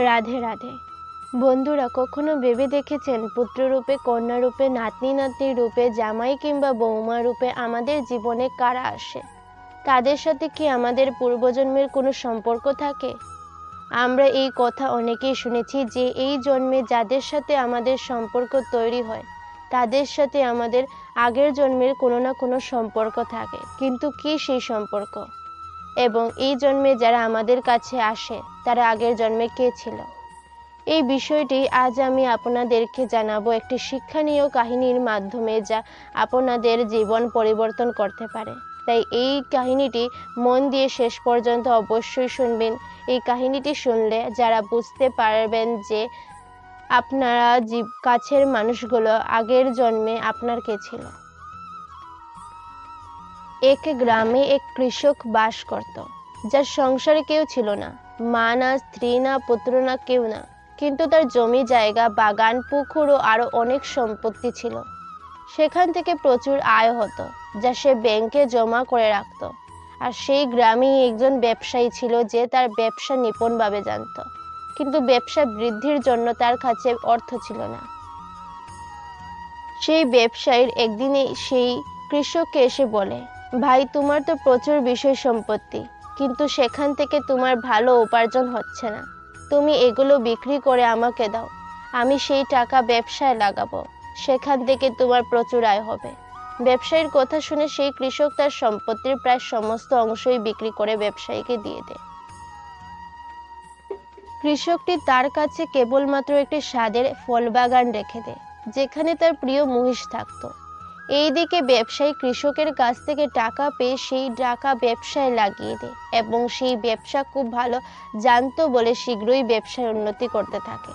রাধে রাধে। বন্ধুরা, কখনো ভেবে দেখেছেন পুত্ররূপে, কন্যারূপে, নাতনি নাতনির রূপে, জামাই কিংবা বৌমা রূপে আমাদের জীবনে কারা আসে? তাদের সাথে কি আমাদের পূর্বজন্মের কোনো সম্পর্ক থাকে? আমরা এই কথা অনেকেই শুনেছি যে এই জন্মে যাদের সাথে আমাদের সম্পর্ক তৈরি হয় তাদের সাথে আমাদের আগের জন্মের কোনো না কোনো সম্পর্ক থাকে। কিন্তু কি সেই সম্পর্ক? এবং এই জন্মে যারা আমাদের কাছে আসে তারা আগের জন্মে কে ছিল? এই বিষয়টি আজ আমি আপনাদেরকে জানাবো একটি শিক্ষণীয় কাহিনীর মাধ্যমে, যা আপনাদের জীবন পরিবর্তন করতে পারে। তাই এই কাহিনীটি মন দিয়ে শেষ পর্যন্ত অবশ্যই শুনবেন। এই কাহিনীটি শুনলে যারা বুঝতে পারবেন যে আপনারা কাছের মানুষগুলো আগের জন্মে আপনার কে ছিল। এক গ্রামে এক কৃষক বাস করত, যার সংসারে কেউ ছিল না, মা না, স্ত্রী না, পুত্র না, কেউ না। কিন্তু তার জমি জায়গা, বাগান, পুকুর ও আরো অনেক সম্পত্তি ছিল। সেখান থেকে প্রচুর আয় হতো, যা সে ব্যাংকে জমা করে রাখত। আর সেই গ্রামেই একজন ব্যবসায়ী ছিল যে তার ব্যবসা নিপুণভাবে জানত, কিন্তু ব্যবসা বৃদ্ধির জন্য তার কাছে অর্থ ছিল না। সেই ব্যবসায়ীর একদিনে সেই কৃষককে এসে বলে, ভাই, তোমার তো প্রচুর বিষয় সম্পত্তি, কিন্তু সেখান থেকে তোমার ভালো উপার্জন হচ্ছে না। তুমি এগুলো বিক্রি করে আমাকে দাও, আমি সেই টাকা ব্যবসায় লাগাবো, সেখান থেকে তোমার প্রচুর আয় হবে। ব্যবসায়ীর কথা শুনে সেই কৃষক তার সম্পত্তির প্রায় সমস্ত অংশই বিক্রি করে ব্যবসায়ীকে দিয়ে দেয়। কৃষকটি তার কাছে কেবলমাত্র একটি স্বাদের ফল বাগান রেখে দেয়, যেখানে তার প্রিয় মহিষ থাকত। এইদিকে ব্যবসায়ী কৃষকের কাছ থেকে টাকা পেয়ে সেই টাকা ব্যবসায় লাগিয়ে দেয় এবং সেই ব্যবসা খুব ভালো জানতো বলে শীঘ্রই ব্যবসায় উন্নতি করতে থাকে।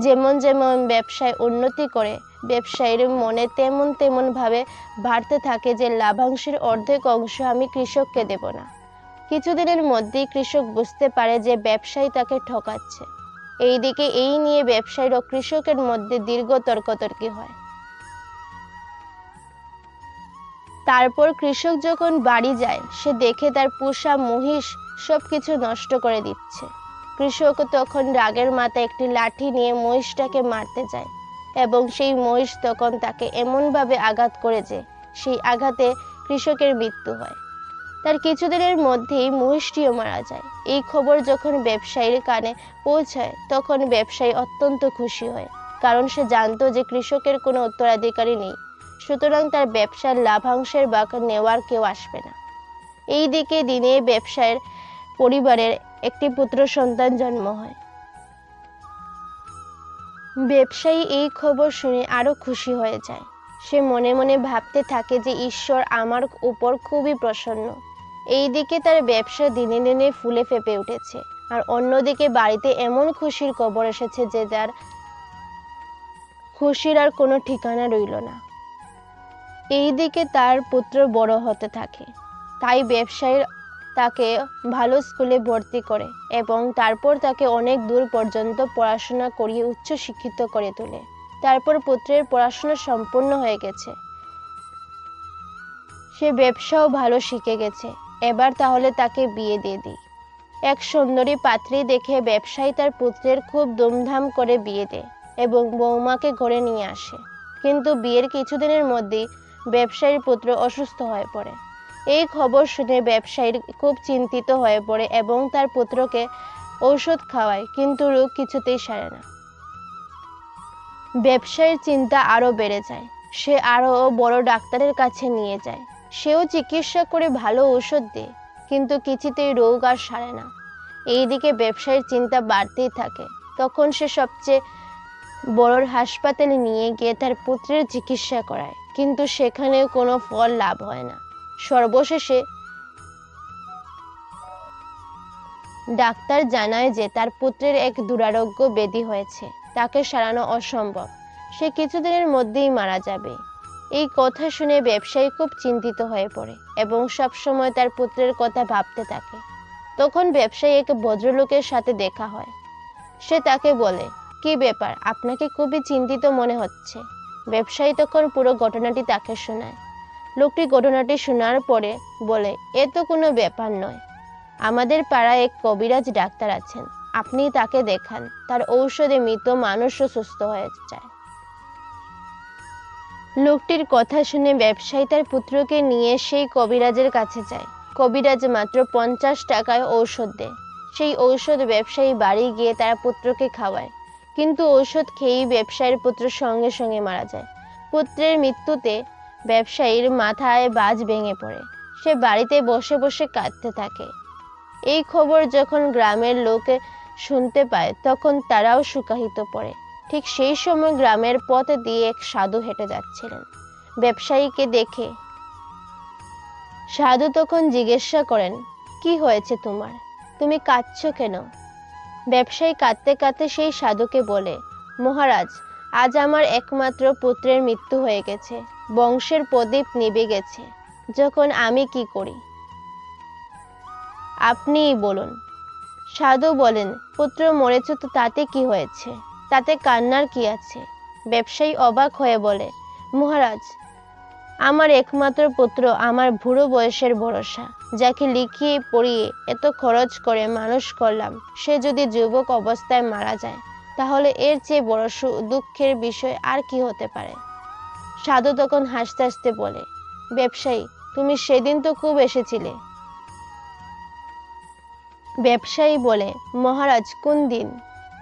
যেমন যেমন ব্যবসায় উন্নতি করে, ব্যবসায়ীর মনে তেমন তেমন ভাবে বাড়তে থাকে যে লাভাংশের অর্ধেক অংশ আমি কৃষককে দেব না। কিছুদিনের মধ্যেই কৃষক বুঝতে পারে যে ব্যবসায়ী তাকে ঠকাচ্ছে। এইদিকে এই নিয়ে ব্যবসায়ীর ও কৃষকের মধ্যে দীর্ঘ তর্কাতর্কি হয়। তারপর কৃষক যখন বাড়ি যায়, সে দেখে তার পোষা মহিষ সবকিছু নষ্ট করে দিচ্ছে। কৃষক তখন রাগের মাথায় একটি লাঠি নিয়ে মহিষটাকে মারতে যায় এবং সেই মহিষ তখন তাকে এমনভাবে আঘাত করে যে সেই আঘাতে কৃষকের মৃত্যু হয়। তার কিছুদিনের মধ্যেই মহিষটিও মারা যায়। এই খবর যখন ব্যবসায়ীর কানে পৌঁছায়, তখন ব্যবসায়ী অত্যন্ত খুশি হয়, কারণ সে জানতো যে কৃষকের কোনো উত্তরাধিকারী নেই, সুতরাং তার ব্যবসার লাভাংশের ভাগ নেওয়ার কেউ আসবে না। এই দিকে দিনে ব্যবসায়ের পরিবারের একটি পুত্র সন্তান জন্ম হয়। ব্যবসায়ী এই খবর শুনে আরো খুশি হয়ে যায়। সে মনে মনে ভাবতে থাকে যে ঈশ্বর আমার উপর খুবই প্রসন্ন। এইদিকে তার ব্যবসা দিনে দিনে ফুলে ফেঁপে উঠেছে, আর অন্যদিকে বাড়িতে এমন খুশির খবর এসেছে যে তার খুশির আর কোনো ঠিকানা রইল না। এইদিকে তার পুত্র বড় হতে থাকে, তাই ব্যবসায়ী তাকে ভালো স্কুলে ভর্তি করে এবং তারপর তাকে অনেক দূর পর্যন্ত পড়াশোনা করিয়ে উচ্চ শিক্ষিত করে তোলে। তারপর পুত্রের পড়াশোনা সম্পূর্ণ হয়ে গেছে, সে ব্যবসাও ভালো শিখে গেছে। এবার তাহলে তাকে বিয়ে দিয়ে দিই। এক সুন্দরী পাত্রী দেখে ব্যবসায়ী তার পুত্রের খুব ধুমধাম করে বিয়ে দেয় এবং বৌমাকে ঘরে নিয়ে আসে। কিন্তু বিয়ের কিছুদিনের মধ্যেই ব্যবসায়ীর পুত্র অসুস্থ হয়ে পড়ে। এই খবর শুনে ব্যবসায়ী খুব চিন্তিত হয়ে পড়ে এবং তার পুত্রকে ঔষধ খাওয়ায়, কিন্তু রোগ কিছুতেই সারে না। ব্যবসায়ীর চিন্তা আরো বেড়ে যায়। সে আরো বড় ডাক্তারের কাছে নিয়ে যায়। সেও চিকিৎসা করে ভালো ঔষধ দেয়, কিন্তু কিছুতেই রোগ আর সারে না। এইদিকে ব্যবসায়ীর চিন্তা বাড়তেই থাকে। তখন সে সবচেয়ে বড় হাসপাতালে নিয়ে গিয়ে তার পুত্রের চিকিৎসা করায়, কিন্তু সেখানেও কোনো ফল লাভ হয় না। সর্বশেষে ডাক্তার জানায় যে তার পুত্রের এক দুরারোগ্য ব্যাধি হয়েছে, তাকে সারানো অসম্ভব, সে কিছুদিনের মধ্যেই মারা যাবে। এই কথা শুনে ব্যবসায়ী খুব চিন্তিত হয়ে পড়ে এবং সবসময় তার পুত্রের কথা ভাবতে থাকে। তখন ব্যবসায়ী এক ভদ্রলোকের সাথে দেখা হয়। সে তাকে বলে, কি ব্যাপার, আপনাকে খুবই চিন্তিত মনে হচ্ছে। ব্যবসায়ী তখন পুরো ঘটনাটি তাকে শোনায়। লোকটি ঘটনাটি শোনার পরে বলে, এ তো কোনো ব্যাপার নয়। আমাদের পাড়ায় এক কবিরাজ ডাক্তার আছেন, আপনি তাকে দেখান, তার ঔষধে মৃত মানুষও সুস্থ হয়ে যায়। লোকটির কথা শুনে ব্যবসায়ী তার পুত্রকে নিয়ে সেই কবিরাজের কাছে যায়। কবিরাজ মাত্র 50 টাকায় ঔষধ দেয়। সেই ঔষধ ব্যবসায়ী বাড়ি গিয়ে তার পুত্রকে খাওয়ায়, কিন্তু ঔষধ খেয়েই ব্যবসায়ীর পুত্র সঙ্গে সঙ্গে মারা যায়। পুত্রের মৃত্যুতে ব্যবসায়ীর মাথায় বাজ ভেঙে পড়ে। সে বাড়িতে বসে বসে কাঁদতে থাকে। এই খবর যখন গ্রামের লোকে শুনতে পায় তখন তারাও শোকাহত পড়ে। ঠিক সেই সময় গ্রামের পথ দিয়ে এক সাধু হেঁটে যাচ্ছিলেন। ব্যবসায়ীকে দেখে সাধু তখন জিজ্ঞাসা করেন, কি হয়েছে তোমার? তুমি কাঁদছো কেন? ব্যবসায়ী কাঁদতে কাঁদতে সেই সাধুকে বলে, মহারাজ, আজ আমার একমাত্র পুত্রের মৃত্যু হয়ে গেছে। বংশের প্রদীপ নিভে গেছে। যখন আমি কি করি আপনিই বলুন। সাধু বলেন, পুত্র মরেছে তো তাতে কি হয়েছে? তাতে কান্নার কি আছে? ব্যবসায়ী অবাক হয়ে বলে, মহারাজ, আমার একমাত্র পুত্র আমার বুড়ো বয়সের ভরসা, যাকে লিখিয়ে পড়িয়ে এত খরচ করে মানুষ করলাম, সে যদি যুবক অবস্থায় মারা যায় তাহলে এর চেয়ে বড় দুঃখের বিষয় আর কি হতে পারে? সাধু তখন হাসতে হাসতে বলে, ব্যবসায়ী, তুমি সেদিন তো খুব এসেছিলে। ব্যবসায়ী বলে, মহারাজ, কোন দিন?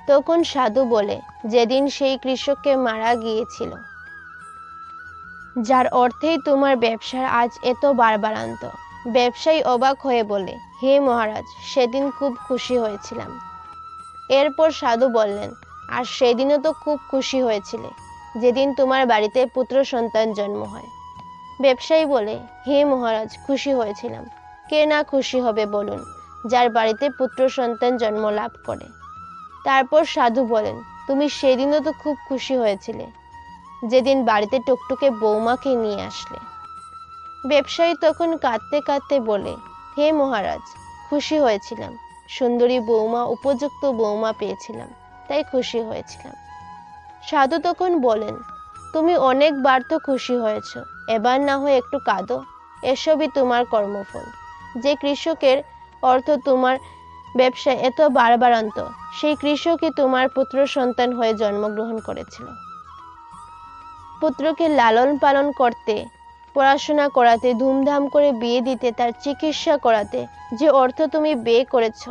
তখন সাধু বলে, যেদিন সেই কৃষককে মারা গিয়েছিল, যার অর্থেই তোমার ব্যবসার আজ এত বাড়বাড়ন্ত। ব্যবসায়ী অবাক হয়ে বলে, হে মহারাজ, সেদিন খুব খুশি হয়েছিলাম। এরপর সাধু বললেন, আর সেদিনও তো খুব খুশি হয়েছিলে, যেদিন তোমার বাড়িতে পুত্র সন্তান জন্ম হয়। ব্যবসায়ী বলে, হে মহারাজ, খুশি হয়েছিলাম। কে না খুশি হবে বলুন, যার বাড়িতে পুত্র সন্তান জন্ম লাভ করে। তারপর সাধু বলেন, তুমি সেদিনও তো খুব খুশি হয়েছিলে, যেদিন বাড়িতে টুকটুকে বৌমাকে নিয়ে আসলে। ব্যবসায়ী তখন কাঁদতে কাঁদতে বলে, হে মহারাজ, খুশি হয়েছিলাম। সুন্দরী বৌমা, উপযুক্ত বৌমা পেয়েছিলাম, তাই খুশি হয়েছিলাম। সাধু তখন বলেন, তুমি অনেকবার তো খুশি হয়েছ, এবার না হয় একটু কাঁদো। এসবই তোমার কর্মফল। যে কৃষকের অর্থ তোমার ব্যবসায় এত বাড়বাড়ন্ত, সেই কৃষকই তোমার পুত্র সন্তান হয়ে জন্মগ্রহণ করেছিল। পুত্রকে লালন পালন করতে, পড়াশোনা করাতে, ধুমধাম করে বিয়ে দিতে, তার চিকিৎসা করাতে যে অর্থ তুমি ব্যয় করেছ,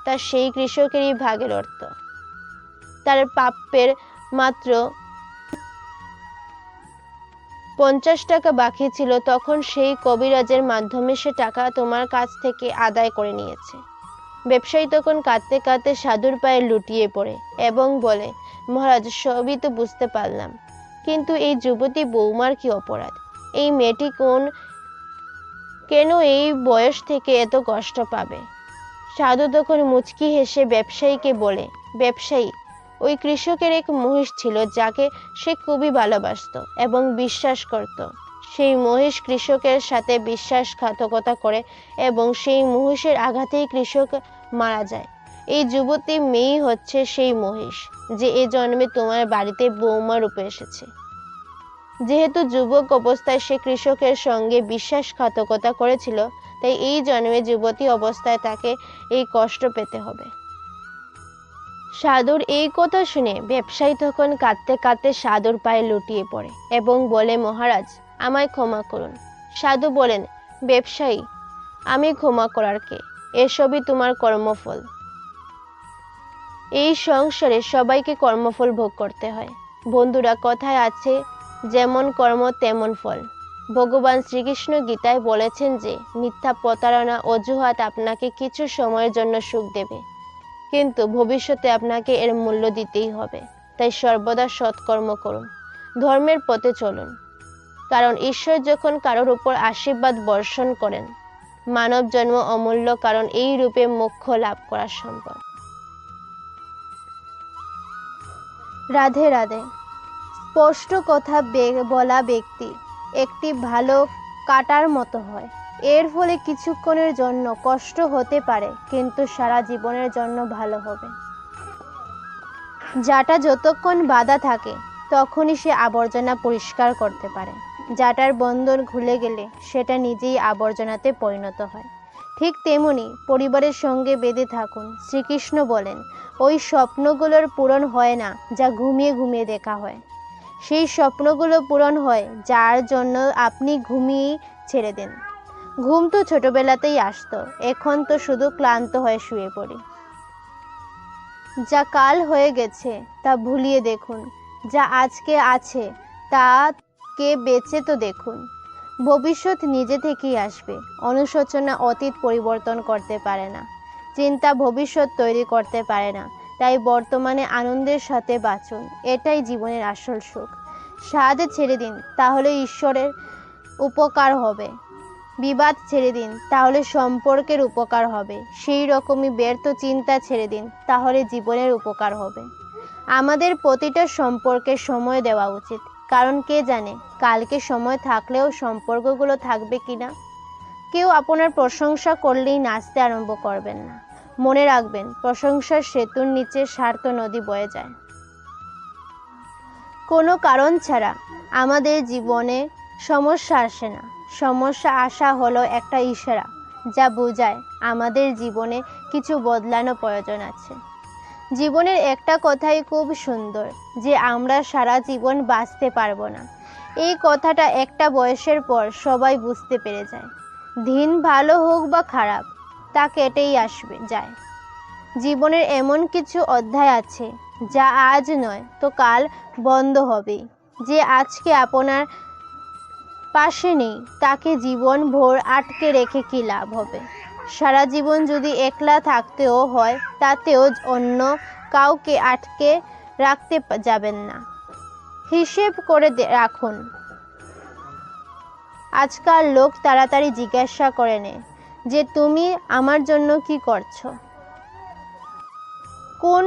তা সেই কৃষকেরই ভাগের অর্থ। তার প্রাপ্যের মাত্র 50 টাকা বাকি ছিল, তখন সেই কবিরাজের মাধ্যমে সে টাকা তোমার কাছ থেকে আদায় করে নিয়েছে। ব্যবসায়ী তখন কাঁদতে কাঁদতে সাধুর পায়ে লুটিয়ে পড়ে এবং বলে, মহারাজ, সবই তো বুঝতে পারলাম, কিন্তু এই যুবতী বৌমার কি অপরাধ? এই মেয়েটি কেন এই বয়স থেকে এত কষ্ট পাবে? সাধু তখন মুচকি হেসে ব্যবসায়ীকে বলে, ব্যবসায়ী, ওই কৃষকের এক মহিষ ছিল, যাকে সে খুবই ভালোবাসত এবং বিশ্বাস করত। সেই মহিষ কৃষকের সাথে বিশ্বাসঘাতকতা করে এবং সেই মহিষের আঘাতেই কৃষক মারা যায়। এই যুবতী মেয়েই হচ্ছে সেই মহিষ, যে এ জন্মে তোমার বাড়িতে বৌমা রূপে এসেছে। যেহেতু যুবক অবস্থায় সে কৃষকের সঙ্গে বিশ্বাসঘাতকতা করেছিল, তাই এই জন্মে যুবতী অবস্থায় তাকে এই কষ্ট পেতে হবে। সাধুর এই কথা শুনে ব্যবসায়ী তখন কাঁদতে কাঁদতে সাধুর পায়ে লুটিয়ে পড়ে এবং বলে, মহারাজ, আমায় ক্ষমা করুন। সাধু বলেন, ব্যবসায়ী, আমি ক্ষমা করার কে? এসবই তোমার কর্মফল। এই সংসারে সবাইকে কর্মফল ভোগ করতে হয়। বন্ধুরা, কথায় আছে, যেমন কর্ম তেমন ফল। ভগবান শ্রীকৃষ্ণ গীতায় বলেছেন যে মিথ্যা প্রতারণা, অজুহাত আপনাকে কিছু সময়ের জন্য সুখ দেবে, কিন্তু ভবিষ্যতে আপনাকে এর মূল্য দিতেই হবে। তাই সর্বদা সৎকর্ম করুন, ধর্মের পথে চলুন, কারণ ঈশ্বর যখন কারোর উপর আশীর্বাদ বর্ষণ করেন, মানব জন্ম অমূল্য, কারণ এই রূপে মোক্ষ লাভ করা সম্ভব। রাধে রাধে। স্পষ্ট কথা বলা ব্যক্তি একটি ভালো কাটার মতো হয়। এর ফলে কিছুক্ষণের জন্য কষ্ট হতে পারে, কিন্তু সারা জীবনের জন্য ভালো হবে। যাটা যতক্ষণ বাঁধা থাকে তখনই সে আবর্জনা পরিষ্কার করতে পারে। যাটার বন্ধন খুলে গেলে সেটা নিজেই আবর্জনাতে পরিণত হয়। ঠিক তেমনি পরিবারের সঙ্গে বেঁধে থাকুন। শ্রীকৃষ্ণ বলেন, ওই স্বপ্নগুলোর পূরণ হয় না যা ঘুমিয়ে ঘুমিয়ে দেখা হয়, সেই স্বপ্নগুলো পূরণ হয় যার জন্য আপনি ঘুমিয়ে ছেড়ে দেন। ঘুম তো ছোটবেলাতেই আসতো, এখন তো শুধু ক্লান্ত হয়ে শুয়ে পড়ি। যা কাল হয়ে গেছে তা ভুলিয়ে দেখুন, যা আজকে আছে তাকে বেঁচে তো দেখুন। ভবিষ্যৎ নিজে থেকেই আসবে। অনুশোচনা অতীত পরিবর্তন করতে পারে না, চিন্তা ভবিষ্যৎ তৈরি করতে পারে না। তাই বর্তমানে আনন্দের সাথে বাঁচুন, এটাই জীবনের আসল সুখ। স্বাদ ছেড়ে দিন, তাহলে ঈশ্বরের উপকার হবে। বিবাদ ছেড়ে দিন, তাহলে সম্পর্কের উপকার হবে। সেই রকমই ব্যর্থ চিন্তা ছেড়ে দিন, তাহলে জীবনের উপকার হবে। আমাদের প্রতিটা সম্পর্কে সময় দেওয়া উচিত, কারণ কে জানে কালকে সময় থাকলেও সম্পর্কগুলো থাকবে কিনা। কেউ আপনার প্রশংসা করলেই নাচতে আরম্ভ করবেন না। মনে রাখবেন, প্রশংসার সেতুর নিচে স্বার্থ নদী বয়ে যায়। কোনো কারণ ছাড়া আমাদের জীবনে সমস্যা আসে না। সমস্যা আসা হলো একটা ইশারা, যা বোঝায় আমাদের জীবনে কিছু বদলানো প্রয়োজন আছে। জীবনের একটা কথাই খুব সুন্দর, যে আমরা সারা জীবন বাঁচতে পারবো না। এই কথাটা একটা বয়সের পর সবাই বুঝতে পেরে যায়। দিন ভালো হোক বা খারাপ, তা কেটেই আসবে যায়। জীবনের এমন কিছু অধ্যায় আছে যা আজ নয় তো কাল বন্ধ হবেই। যে আজকে আপনার পাশে নেই, তাকে জীবন ভোর আটকে রেখে কী লাভ হবে। সারা জীবন যদি একলা থাকতেও হয়, তাতেও অন্য কাউকে আটকে রাখতে যাবেন না। হিসেব করে রাখুন। আজকাল লোক তাড়াতাড়ি জিজ্ঞাসা করে নেয় যে তুমি আমার জন্য কি করছো। কোন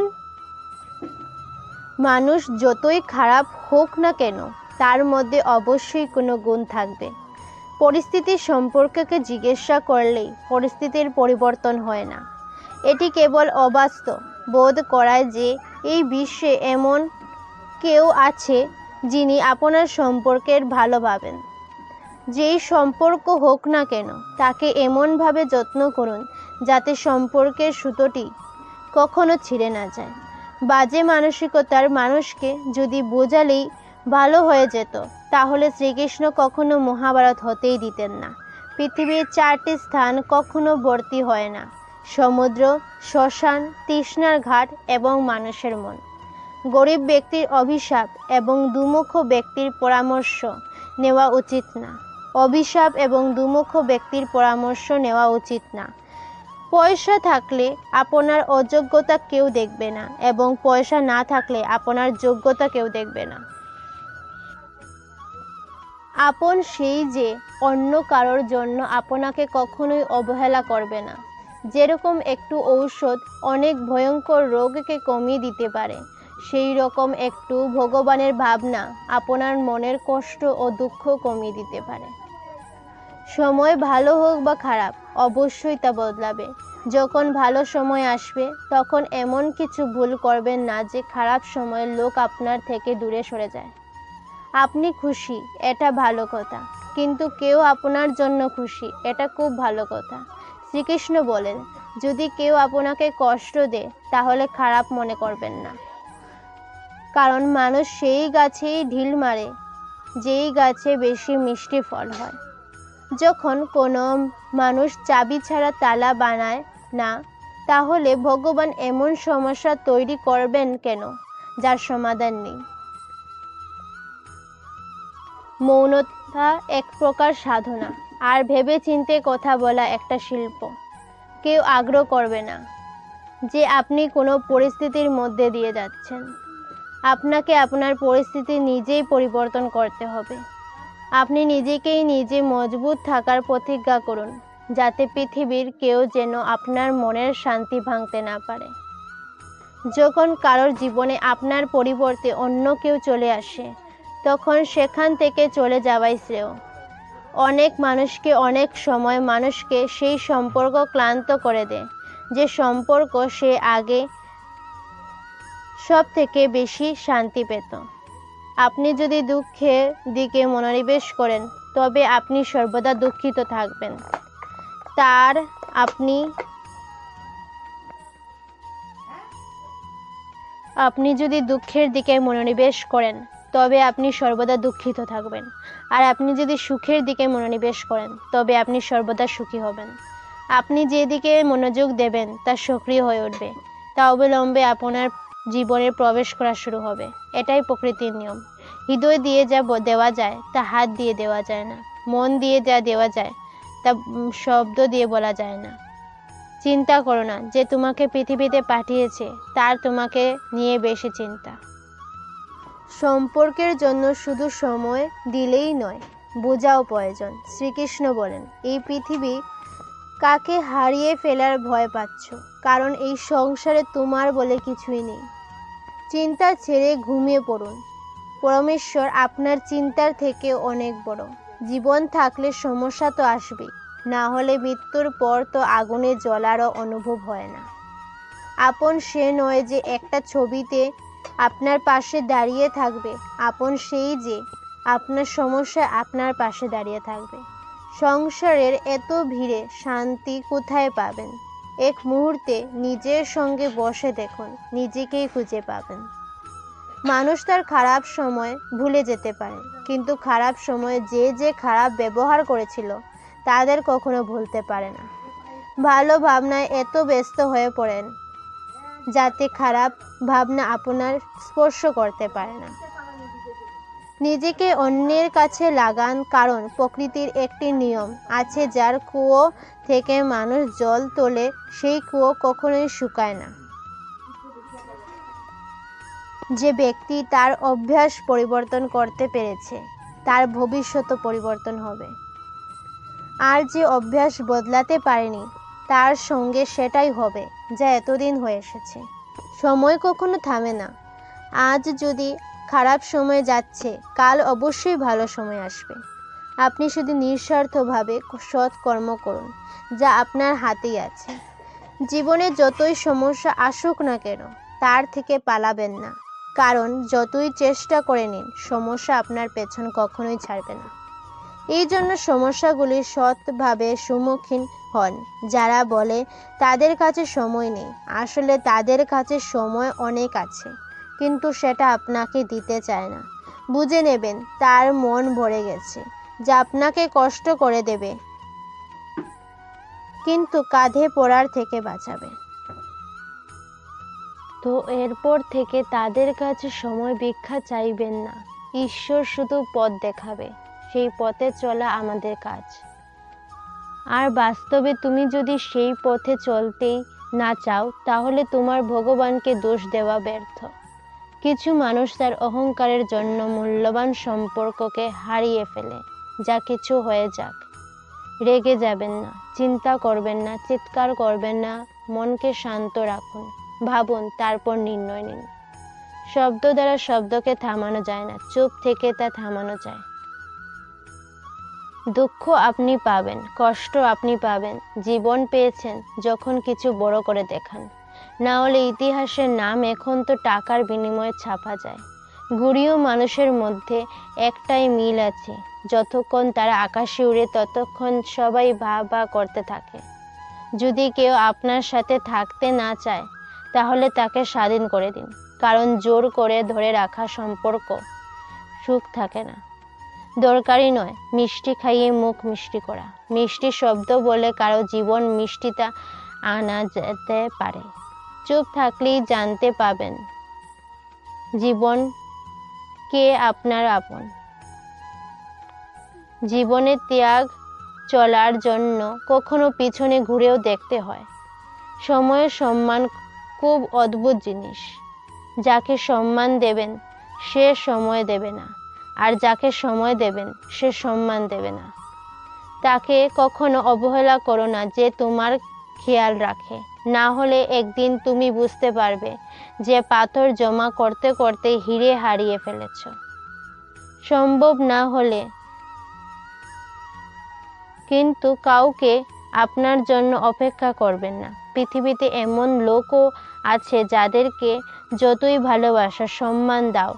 মানুষ যতই খারাপ হোক না কেন, তার মধ্যে অবশ্যই কোনো গুণ থাকবে। পরিস্থিতির সম্পর্ককে জিজ্ঞাসা করলেই পরিস্থিতির পরিবর্তন হয় না। এটি কেবল অবাস্তব বোধ করায় যে এই বিশ্বে এমন কেউ আছে যিনি আপনার সম্পর্কের ভালো ভাবেন। যেই সম্পর্ক হোক না কেন, তাকে এমনভাবে যত্ন করুন যাতে সম্পর্কের সুতোটি কখনো ছিঁড়ে না যায়। বাজে মানসিকতার মানুষকে যদি বোঝালেই ভালো হয়ে যেত, তাহলে শ্রীকৃষ্ণ কখনো মহাভারত হতেই দিতেন না। পৃথিবীর 4টি স্থান কখনো ভর্তি হয় না: সমুদ্র, শ্মশান, তৃষ্ণার ঘাট এবং মানুষের মন। গরিব ব্যক্তির অভিশাপ এবং দুমুখ ব্যক্তির পরামর্শ নেওয়া উচিত না। অভিশাপ এবং দুমুখ ব্যক্তির পরামর্শ নেওয়া উচিত না। পয়সা থাকলে আপনার অযোগ্যতা কেউ দেখবে না, এবং পয়সা না থাকলে আপনার যোগ্যতা কেউ দেখবে না। আপন সেই যে অন্য কারোর জন্য আপনাকে কখনোই অবহেলা করবে না। যেরকম একটু ঔষধ অনেক ভয়ঙ্কর রোগকে কমিয়ে দিতে পারে, সেই রকম একটু ভগবানের ভাবনা আপনার মনের কষ্ট ও দুঃখ কমিয়ে দিতে পারে। সময় ভালো হোক বা খারাপ, অবশ্যই তা বদলাবে। যখন ভালো সময় আসবে, তখন এমন কিছু ভুল করবেন না যে খারাপ সময়ের লোক আপনার থেকে দূরে সরে যায়। আপনি খুশি, এটা ভালো কথা, কিন্তু কেউ আপনার জন্য খুশি, এটা খুব ভালো কথা। শ্রীকৃষ্ণ বলেন, যদি কেউ আপনাকে কষ্ট দেয়, তাহলে খারাপ মনে করবেন না, কারণ মানুষ সেই গাছেই ঢিল মারে যেই গাছে বেশি মিষ্টি ফল হয়। যখন কোনো মানুষ চাবি ছাড়া তালা বানায় না, তাহলে ভগবান এমন সমস্যা তৈরি করবেন কেন যার সমাধান নেই। মৌনতা এক প্রকার সাধনা, আর ভেবে চিন্তে কথা বলা একটা শিল্প। কেউ আগ্রহ করবে না যে আপনি কোনো পরিস্থিতির মধ্যে দিয়ে যাচ্ছেন। আপনাকে আপনার পরিস্থিতি নিজেই পরিবর্তন করতে হবে। আপনি নিজেকেই নিজে মজবুত থাকার প্রতিজ্ঞা করুন, যাতে পৃথিবীর কেউ যেন আপনার মনের শান্তি ভাঙতে না পারে। যখন কারোর জীবনে আপনার পরিবর্তে অন্য কেউ চলে আসে, তখন সেখান থেকে চলে যাওয়াই শ্রেয়। অনেক মানুষকে অনেক সময় মানুষকে সেই সম্পর্ক ক্লান্ত করে দেয়, যে সম্পর্ক সে আগে সব থেকে বেশি শান্তি পেত। আপনি যদি দুঃখের দিকে মনোনিবেশ করেন, তবে আপনি সর্বদা দুঃখিত থাকবেন। তার আপনি আপনি যদি দুঃখের দিকে মনোনিবেশ করেন তবে আপনি সর্বদা দুঃখিত থাকবেন, আর আপনি যদি সুখের দিকে মনোনিবেশ করেন তবে আপনি সর্বদা সুখী হবেন। আপনি যেদিকে মনোযোগ দেবেন তা সক্রিয় হয়ে উঠবে, তা অবিলম্বে আপনার জীবনে প্রবেশ করা শুরু হবে। এটাই প্রকৃতির নিয়ম। হৃদয় দিয়ে যা দেওয়া যায় তা হাত দিয়ে দেওয়া যায় না, মন দিয়ে যা দেওয়া যায় তা শব্দ দিয়ে বলা যায় না। চিন্তা করো না, যে তোমাকে পৃথিবীতে পাঠিয়েছে তার তোমাকে নিয়ে বেশি চিন্তা। সম্পর্কের জন্য শুধু সময় দিলেই নয়, বোঝাও প্রয়োজন। শ্রীকৃষ্ণ বলেন, এই পৃথিবী কাকে হারিয়ে ফেলার ভয় পাচ্ছ, কারণ এই সংসারে তোমার বলে কিছুই নেই। চিন্তা ছেড়ে ঘুমিয়ে পড়ুন। পরমেশ্বর আপনার চিন্তার থেকে অনেক বড়। জীবন থাকলে সমস্যা তো আসবেই, না হলে মৃত্যুর পর তো আগুনে জ্বলারও অনুভব হয় না। আপন সে নয় যে একটা ছবিতে আপনার পাশে দাঁড়িয়ে থাকবে, আপন সেই যে আপনার সমস্যায় আপনার পাশে দাঁড়িয়ে থাকবে। সংসারের এত ভিড়ে শান্তি কোথায় পাবেন? এক মুহূর্তে নিজের সঙ্গে বসে দেখুন, নিজেকেই খুঁজে পাবেন। মানুষ তার খারাপ সময় ভুলে যেতে পারে, কিন্তু খারাপ সময়ে যে যে খারাপ ব্যবহার করেছিল তাদের কখনো ভুলতে পারে না। ভালো ভাবনায় এত ব্যস্ত হয়ে পড়েন যাতে খারাপ ভাবনা আপনার স্পর্শ করতে পারে না। নিজেকে অন্যের কাছে লাগান, কারণ প্রকৃতির একটি নিয়ম আছে, যার কুয়ো থেকে মানুষ জল তোলে সেই কুয়ো কখনোই শুকায় না। যে ব্যক্তি তার অভ্যাস পরিবর্তন করতে পেরেছে তার ভবিষ্যৎ পরিবর্তন হবে, আর যে অভ্যাস বদলাতে পারেনি তার সঙ্গে সেটাই হবে যা এতদিন হয়ে এসেছে। সময় কখনো থামে না। আজ যদি খারাপ সময় যাচ্ছে, কাল অবশ্যই ভালো সময় আসবে। আপনি শুধু নিঃস্বার্থভাবে সৎ কর্ম করুন, যা আপনার হাতেই আছে। জীবনে যতই সমস্যা আসুক না কেন, তার থেকে পালাবেন না, কারণ যতই চেষ্টা করে নিন সমস্যা আপনার পেছন কখনোই ছাড়বে না। এই জন্য সমস্যাগুলির সৎভাবে সম্মুখীন হন। যারা বলে তাদের কাছে সময় নেই, আসলে তাদের কাছে সময় অনেক আছে, কিন্তু সেটা আপনাকে দিতে চায় না। বুঝে নেবেন তার মন ভরে গেছে, যা আপনাকে কষ্ট করে দেবে কিন্তু কাঁধে পড়ার থেকে বাঁচাবে। তো এরপর থেকে তাদের কাছে সময় ভিক্ষা চাইবেন না। ঈশ্বর শুধু পথ দেখাবে, সেই পথে চলা আমাদের কাজ। আর বাস্তবে তুমি যদি সেই পথে চলতেই না চাও, তাহলে তোমার ভগবানকে দোষ দেওয়া ব্যর্থ। কিছু মানুষ তার অহংকারের জন্য মূল্যবান সম্পর্ককে হারিয়ে ফেলে। যা কিছু হয়ে যাক, রেগে যাবেন না, চিন্তা করবেন না, চিৎকার করবেন না, মনকে শান্ত রাখুন, ভাবুন, তারপর নির্ণয় নিন। শব্দ দ্বারা শব্দকে থামানো যায় না, চুপ থেকে তা থামানো যায়। দুঃখ আপনি পাবেন, কষ্ট আপনি পাবেন। জীবন পেয়েছেন যখন কিছু বড় করে দেখান, না হলে ইতিহাসের নাম এখন তো টাকার বিনিময়ে ছাপা যায়। গুড়িও মানুষের মধ্যে একটাই মিল আছে, যতক্ষণ তারা আকাশে উড়ে ততক্ষণ সবাই ভা ভা করতে থাকে। যদি কেউ আপনার সাথে থাকতে না চায়, তাহলে তাকে স্বাধীন করে দিন, কারণ জোর করে ধরে রাখা সম্পর্ক সুখ থাকে না। দরকারি নয় মিষ্টি খাইয়ে মুখ মিষ্টি করা, মিষ্টি শব্দ বলে কারো জীবন মিষ্টিতা আনা যেতে পারে। চুপ থাকলেই জানতে পাবেন জীবন কে আপনার আপন। জীবনে ত্যাগ চলার জন্য কখনো পিছনে ঘুরেও দেখতে হয়। সময়ের সম্মান খুব অদ্ভুত জিনিস। যাকে সম্মান দেবেন সে সময় দেবে না, আর যাকে সময় দেবেন সে সম্মান দেবে না। তাকে কখনো অবহেলা করো না যে তোমার খেয়াল রাখে, না হলে একদিন তুমি বুঝতে পারবে যে পাথর জমা করতে করতে হিরে হারিয়ে ফেলেছ। সম্ভব না হলে কিন্তু কাউকে আপনার জন্য অপেক্ষা করবেন না। পৃথিবীতে এমন লোকও আছে যাদেরকে যতই ভালোবাসা সম্মান দাও,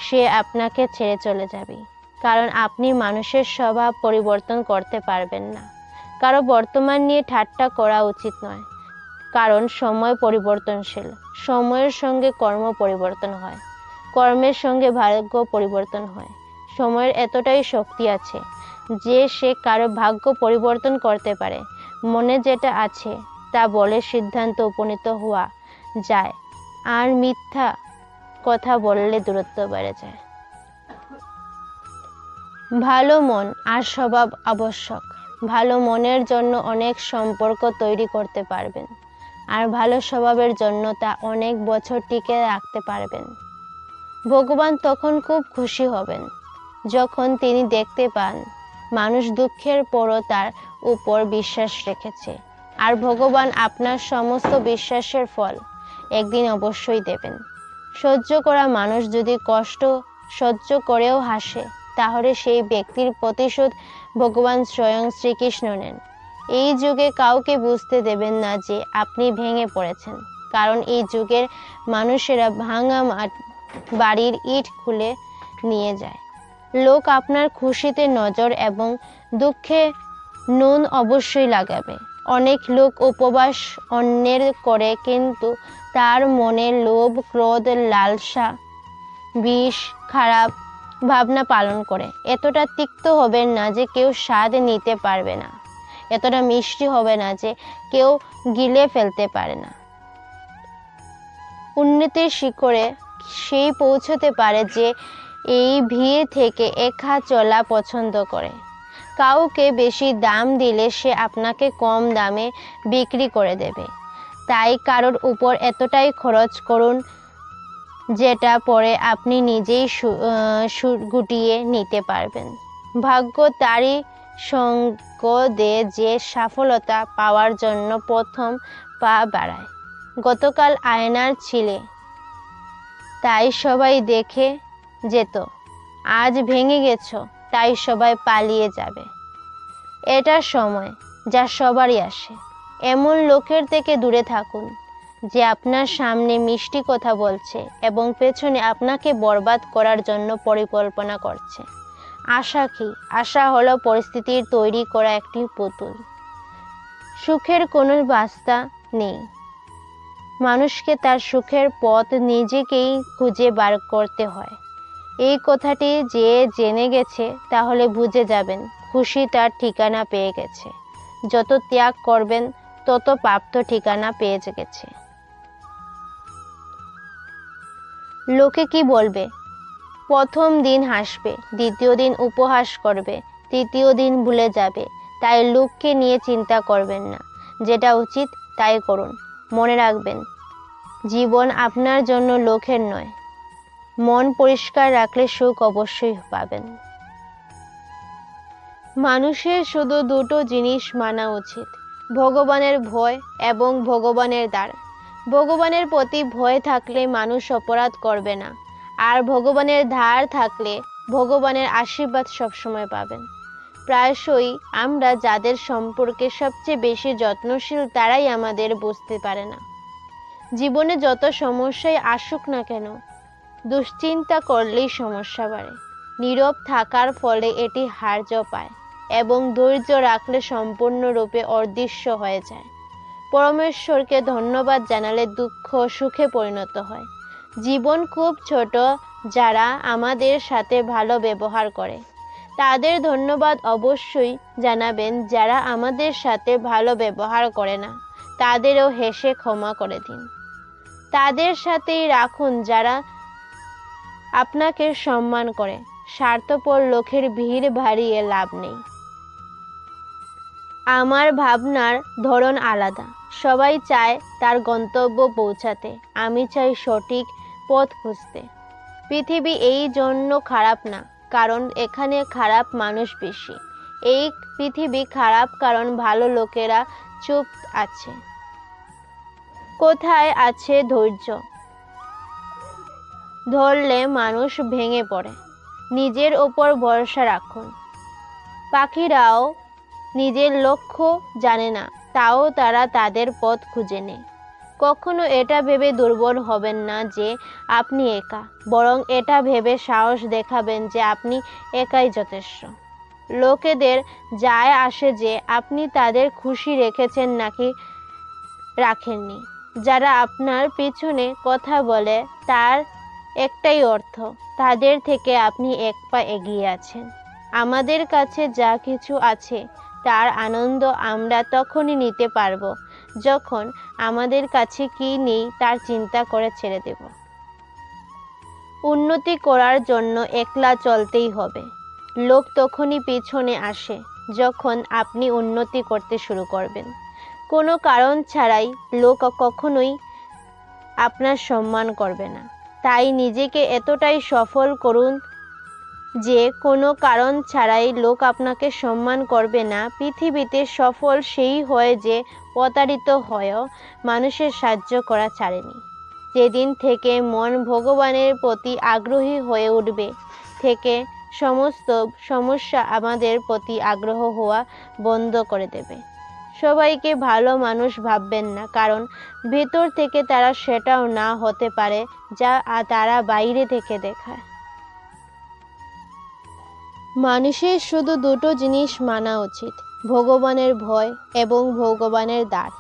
সে আপনাকে ছেড়ে চলে যাবে, কারণ আপনি মানুষের স্বভাব পরিবর্তন করতে পারবেন না। কারো বর্তমান নিয়ে ঠাট্টা করা উচিত নয়, কারণ সময় পরিবর্তনশীল। সময়ের সঙ্গে কর্ম পরিবর্তন হয়, কর্মের সঙ্গে ভাগ্য পরিবর্তন হয়। সময়ের এতটাই শক্তি আছে যে সে কারো ভাগ্য পরিবর্তন করতে পারে। মনে যেটা আছে তা বলে সিদ্ধান্ত উপনীত হওয়া যায়, আর মিথ্যা কথা বললে দূরত্ব বেড়ে যায়। ভালো মন আর স্বভাব আবশ্যক। ভালো মনের জন্য অনেক সম্পর্ক তৈরি করতে পারবেন, আর ভালো স্বভাবের জন্য তা অনেক বছর টিকে রাখতে পারবেন। ভগবান তখন খুব খুশি হবেন যখন তিনি দেখতে পান মানুষ দুঃখের পরও তার উপর বিশ্বাস রেখেছে, আর ভগবান আপনার সমস্ত বিশ্বাসের ফল একদিন অবশ্যই দেবেন। সহ্য করা মানুষ যদি কষ্ট সহ্য করেও হাসে, তাহলে সেই ব্যক্তির প্রতিশোধ ভগবান স্বয়ং শ্রীকৃষ্ণ নেন। এই যুগে কাউকে বুঝতে দেবেন না যে আপনি ভেঙে পড়েছেন, কারণ এই যুগের মানুষেরা ভাঙা বাড়ির ইট খুলে নিয়ে যায়। লোক আপনার খুশিতে নজর এবং দুঃখে নুন অবশ্যই লাগাবে। অনেক লোক উপবাস অন্যের করে, কিন্তু তার মনে লোভ, ক্রোধ, লালসা, বিষ, খারাপ ভাবনা পালন করে। এতটা তিক্ত হবেন না যে কেউ স্বাদ নিতে পারবে না, এতটা মিষ্টি হবে না যে কেউ গিলে ফেলতে পারে না। উন্নতির শিখরে সেই পৌঁছতে পারে যে এই ভিড় থেকে একা চলা পছন্দ করে। কাউকে বেশি দাম দিলে সে আপনাকে কম দামে বিক্রি করে দেবে। তাই কারোর উপর এতটাই খরচ করুন যেটা পরে আপনি নিজেই গুটিয়ে নিতে পারবেন। ভাগ্য তারই সঙ্গ দেয় যে সফলতা পাওয়ার জন্য প্রথম পা বাড়ায়। গতকাল আয়নার ছিলে, তাই সবাই দেখে যেত। আজ ভেঙে গেছো, তাই সবাই পালিয়ে যাবে। এটা সময় যা সবারই আসে। এমন লোকের থেকে দূরে থাকুন যে আপনার সামনে মিষ্টি কথা বলছে এবং পেছনে আপনাকে বরবাদ করার জন্য পরিকল্পনা করছে। আশা কি? আশা হলো পরিস্থিতির তৈরি করা একটি পুতুল। সুখের কোনো রাস্তা নেই। মানুষকে তার সুখের পথ নিজেকেই খুঁজে বার করতে হয়। এই কথাটি যে জেনে গেছে তাহলে বুঝে যাবেন খুশি তার ঠিকানা পেয়ে গেছে। যত ত্যাগ করবেন তত প্রাপ্ত ঠিকানা পেয়ে গেছে। লোকে কি বলবে? প্রথম দিন হাসবে, দ্বিতীয় দিন উপহাস করবে, তৃতীয় দিন ভুলে যাবে। তাই লোককে নিয়ে চিন্তা করবেন না, যেটা উচিত তাই করুন। মনে রাখবেন, জীবন আপনার জন্য লোকের নয়। মন পরিষ্কার রাখলে সুখ অবশ্যই পাবেন। মানুষের শুধু দুটো জিনিস মানা উচিত: ভগবানের ভয় এবং ভগবানের দ্বার। ভগবানের প্রতি ভয় থাকলে মানুষ অপরাধ করবে না, আর ভগবানের ধার থাকলে ভগবানের আশীর্বাদ সবসময় পাবেন। প্রায়শই আমরা যাদের সম্পর্কে সবচেয়ে বেশি যত্নশীল তারাই আমাদের বুঝতে পারে না। জীবনে যত সমস্যাই আসুক না কেন, দুশ্চিন্তা করলেই সমস্যা বাড়ে। নীরব থাকার ফলে এটি হার্য পায় এবং ধৈর্য রাখলে সম্পূর্ণরূপে অদৃশ্য হয়ে যায়। পরমেশ্বরকে ধন্যবাদ জানালে দুঃখ সুখে পরিণত হয়। জীবন খুব ছোট। যারা আমাদের সাথে ভালো ব্যবহার করে তাদের ধন্যবাদ অবশ্যই জানাবেন। যারা আমাদের সাথে ভালো ব্যবহার করে না তাদেরও হেসে ক্ষমা করে দিন। তাদের সাথেই রাখুন যারা আপনাকে সম্মান করে। স্বার্থপর লোকের ভিড় বাড়িয়ে লাভ নেই। আমার ভাবনার ধরন আলাদা। সবাই চায় তার গন্তব্য পৌঁছাতে, আমি চাই সঠিক পথ খুঁজতে। পৃথিবী এই জন্য খারাপ না কারণ এখানে খারাপ মানুষ বেশি। এই পৃথিবী খারাপ কারণ ভালো লোকেরা চুপ আছে। কোথায় আছে ধৈর্য? ধরলে মানুষ ভেঙে পড়ে। নিজের ওপর ভরসা রাখুন। পাখিরাও নিজের লক্ষ্য জানে না, তাও তারা তাদের পথ খুঁজে নেয়। কখনো এটা ভেবে দুর্বল হবেন না যে আপনি একা, বরং এটা ভেবে সাহস দেখাবেন যে আপনি একাই যথেষ্ট। লোকেদের যায় আসে যে আপনি তাদের খুশি রেখেছেন নাকি রাখেননি। যারা আপনার পিছনে কথা বলে তার একটাই অর্থ, তাদের থেকে আপনি এক পা এগিয়ে আছেন। আমাদের কাছে যা কিছু আছে তার আনন্দ আমরা তখনই নিতে পারবো যখন আমাদের কাছে কি নেই তার চিন্তা করে ছেড়ে দেব। উন্নতি করার জন্য একলা চলতেই হবে। লোক তখনই পিছনে আসে যখন আপনি উন্নতি করতে শুরু করবেন। কোনো কারণ ছাড়াই লোক কখনোই আপনার সম্মান করবে না। তাই নিজেকে এতটাই সফল করুন যে কোনো কারণ ছাড়াই লোক আপনাকে সম্মান করবে না। পৃথিবীতে সফল সেই হয় যে প্রতারিত হয়েও মানুষের সাহায্য করা ছাড়েনি। যেদিন থেকে মন ভগবানের প্রতি আগ্রহী হয়ে উঠবে থেকে সমস্ত সমস্যা আমাদের প্রতি আগ্রহ হওয়া বন্ধ করে দেবে। সবাইকে ভালো মানুষ ভাববেন না, কারণ ভেতর থেকে তারা সেটাও না হতে পারে যা তারা বাইরে থেকে দেখায়। মানুষের শুধু দুটো জিনিস মানা উচিত, ভগবানের ভয় এবং ভগবানের দ্বার।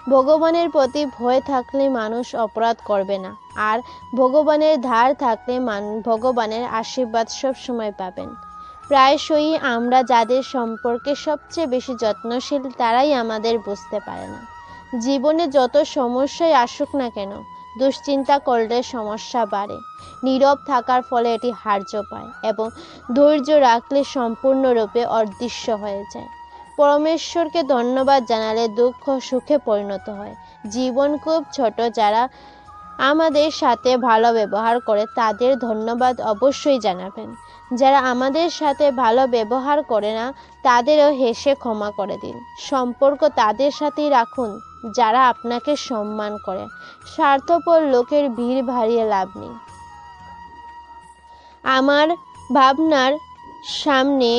ভগবানের প্রতি ভয় থাকলে মানুষ অপরাধ করবে না, আর ভগবানের ধার থাকলে ভগবানের আশীর্বাদ সবসময় পাবেন। প্রায়শই আমরা যাদের সম্পর্কে সবচেয়ে বেশি যত্নশীল তারাই আমাদের বুঝতে পারে না। জীবনে যত সমস্যাই আসুক না কেন, দুশ্চিন্তা করলে সমস্যা বাড়ে। নীরব থাকার ফলে এটি হ্রাস পায় এবং ধৈর্য রাখলে সম্পূর্ণরূপে অদৃশ্য হয়ে যায়। পরমেশ্বরকে ধন্যবাদ জানালে দুঃখ সুখে পরিণত হয়। জীবন খুব ছোট, যারা আমাদের সাথে ভালো ব্যবহার করে তাদের ধন্যবাদ অবশ্যই জানাবেন। যারা আমাদের সাথে ভালো ব্যবহার করে না তাদেরও হেসে ক্ষমা করে দিন। সম্পর্ক তাদের সাথেই রাখুন যারা আপনাকে সম্মান করে। স্বার্থপর লোকের ভিড় ভাড়িয়ে লাভ নেই। আমার ভাবনার সামনে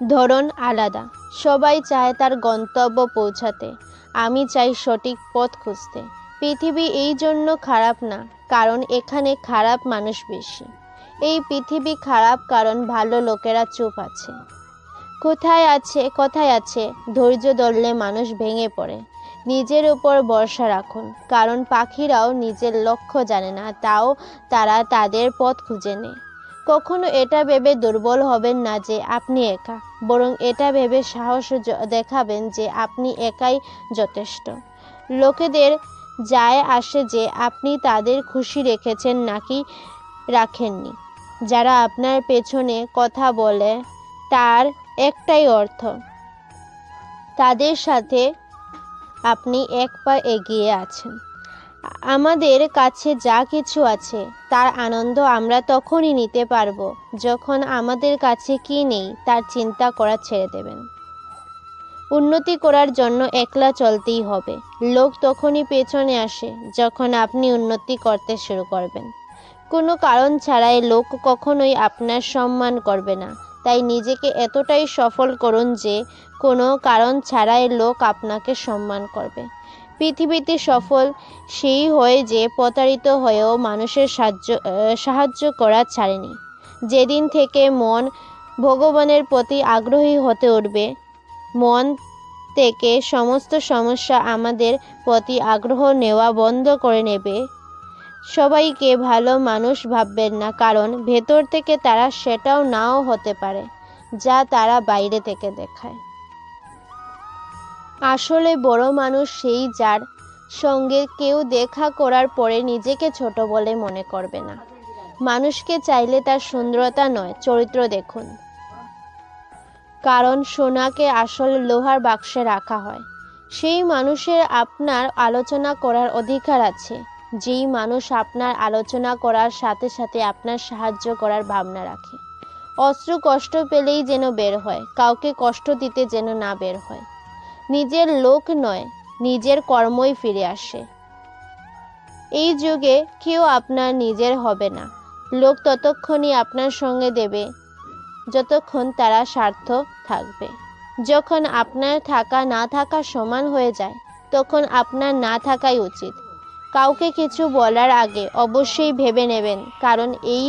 ধরন আলাদা। সবাই চায় তার গন্তব্য পৌঁছাতে, আমি চাই সঠিক পথ খুঁজতে। পৃথিবী এই জন্য খারাপ না কারণ এখানে খারাপ মানুষ বেশি। এই পৃথিবী খারাপ কারণ ভালো লোকেরা চুপ আছে। কথায় আছে ধৈর্য ধরলে মানুষ ভেঙে পড়ে। নিজের উপর ভরসা রাখুন, কারণ পাখিরাও নিজের লক্ষ্য জানে না, তাও তারা তাদের পথ খুঁজে নেয়। কখনো এটা ভেবে দুর্বল হবেন না যে আপনি একা, বরং এটা ভেবে সাহস দেখাবেন যে আপনি একাই যথেষ্ট। লোকেদের যায় আসে যে আপনি তাদের খুশি রেখেছেন নাকি রাখেননি। যারা আপনার পেছনে কথা বলে তার একটাই অর্থ, তাদের সাথে আপনি এক পা এগিয়ে আছেন। আমাদের কাছে যা কিছু আছে তার আনন্দ আমরা তখনই নিতে পারবো যখন আমাদের কাছে কি নেই তার চিন্তা করা ছেড়ে দেবেন। উন্নতি করার জন্য একলা চলতেই হবে। লোক তখনই পেছনে আসে যখন আপনি উন্নতি করতে শুরু করবেন। কোনো কারণ ছাড়াই লোক কখনোই আপনার সম্মান করবে না। তাই নিজেকে এতটাই সফল করুন যে কোনো কারণ ছাড়াই লোক আপনাকে সম্মান করবে। পৃথিবীতে সফল সেই হয় যে প্রতারিত হয়েও মানুষের সাহায্য করা ছাড়েনি। যেদিন থেকে মন ভগবানের প্রতি আগ্রহী হতে উঠবে, মন থেকে সমস্ত সমস্যা আমাদের প্রতি আগ্রহ নেওয়া বন্ধ করে নেবে। সবাইকে ভালো মানুষ ভাববেন না, কারণ ভেতর থেকে তারা সেটাও নাও হতে পারে যা তারা বাইরে থেকে দেখায়। আসলে বড় মানুষ সেই যার সঙ্গে কেউ দেখা করার পরে নিজেকে ছোট বলে মনে করবে না। মানুষকে চাইলে তার সুন্দরতা নয়, চরিত্র দেখুন। কারণ সোনাকে আসলে লোহার বাক্সে রাখা হয়। সেই মানুষের আপনার আলোচনা করার অধিকার আছে যেই মানুষ আপনার আলোচনা করার সাথে সাথে আপনার সাহায্য করার ভাবনা রাখে। অশ্রু কষ্ট পেলেই যেন বের হয়, কাউকে কষ্ট দিতে যেন না বের হয়। নিজের লোক নয়, নিজের কর্মই ফিরে আসে। এই যুগে কেউ আপনার নিজের হবে না। লোক ততক্ষণই আপনার সঙ্গে দেবে যতক্ষণ তারা স্বার্থ থাকবে। যখন আপনার থাকা না থাকা সমান হয়ে যায় তখন আপনার না থাকাই উচিত। কাউকে কিছু বলার আগে অবশ্যই ভেবে নেবেন, কারণ এই